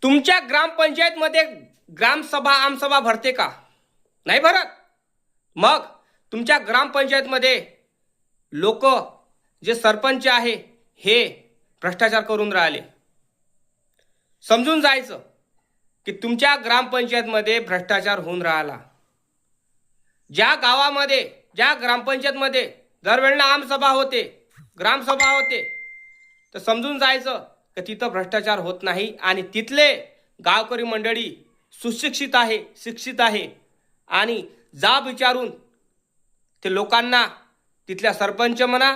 तुमच्या ग्रामपंचायतमध्ये ग्रामसभा आमसभा भरते का? नाही भरत. मग तुमच्या ग्रामपंचायतमध्ये लोक जे सरपंच आहे हे भ्रष्टाचार करून राहिले. समजून जायचं की तुमच्या ग्रामपंचायतमध्ये भ्रष्टाचार होऊन राहिला. ज्या गावामध्ये ज्या ग्रामपंचायतमध्ये दरवेळेला आमसभा होते, ग्रामसभा होते, तर समजून जायचं की तिथं भ्रष्टाचार होत नाही आणि तिथले गावकरी मंडळी सुशिक्षित आहे, शिक्षित आहे आणि जाब विचारून ते लोकांना, तिथल्या सरपंच म्हणा,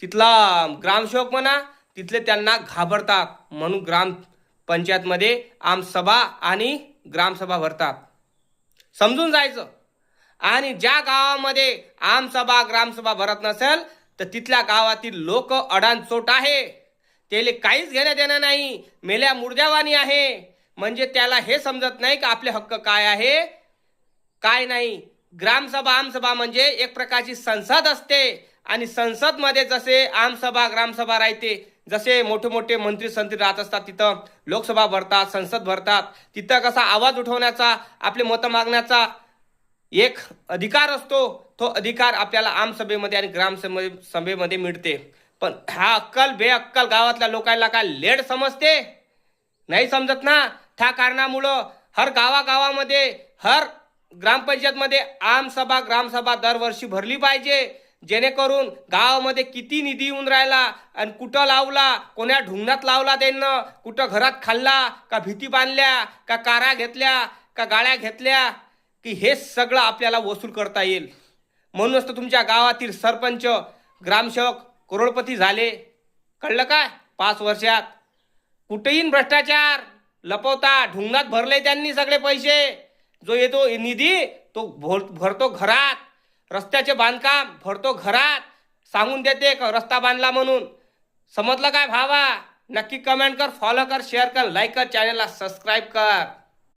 तिथला ग्रामसेवक म्हणा, तिथले त्यांना घाबरतात. म्हणून ग्रामपंचायतमध्ये आमसभा आणि ग्रामसभा भरतात. समजून जायचं. आणि ज्या गावामध्ये आमसभा ग्रामसभा भरत नसेल तर तिथल्या गावातील लोक अडाणचोट आहे, त्याला काहीच घेणं देणं नाही, मेल्या मुर्द्यावानी आहे. म्हणजे त्याला हे समजत नाही की आपले हक्क काय आहे काय नाही. ग्रामसभा आमसभा म्हणजे एक प्रकारची संसद असते आणि संसदमध्ये जसे आमसभा ग्रामसभा राहते, जसे मोठे मोठे मंत्री संत्री राहत असतात, तिथं लोकसभा भरतात, संसद भरतात, तिथं कसा आवाज उठवण्याचा, आपले मतं मागण्याचा एक अधिकार असतो. तो अधिकार आपल्याला आमसभेमध्ये आणि ग्रामसभेमध्ये मिळते. पण हा अक्कल बेअक्कल गावातल्या लोकांना काय लेट समजते? नाही समजत ना. त्या कारणामुळं हर गावागावामध्ये, हर ग्रामपंचायतमध्ये आमसभा ग्रामसभा दरवर्षी भरली पाहिजे, जेणेकरून गावामध्ये किती निधी येऊन राहिला आणि कुठं लावला, कोण्या ढुंगणात लावला, त्यांना कुठं घरात खाल्ला का, भीती बांधल्या का, कारा घेतल्या का, गाड्या घेतल्या, की हे सगळं आपल्याला वसूल करता येईल. म्हणूनच तर तुमच्या गावातील सरपंच ग्रामसेवक करोडपती झाले. कळलं काय? 5 वर्षात. कुठेही भ्रष्टाचार लपवता, ढुंगणात भरले त्यांनी सगळे पैसे. जो येतो निधी तो भरतो घरात, रस्त्याचे बांधकाम भरतो घरात, सांगून देते रस्ता बांधला म्हणून. समजलं काय भावा? नक्की कमेंट कर, फॉलो कर, शेअर कर, लाईक कर, चॅनलला सबस्क्राईब कर.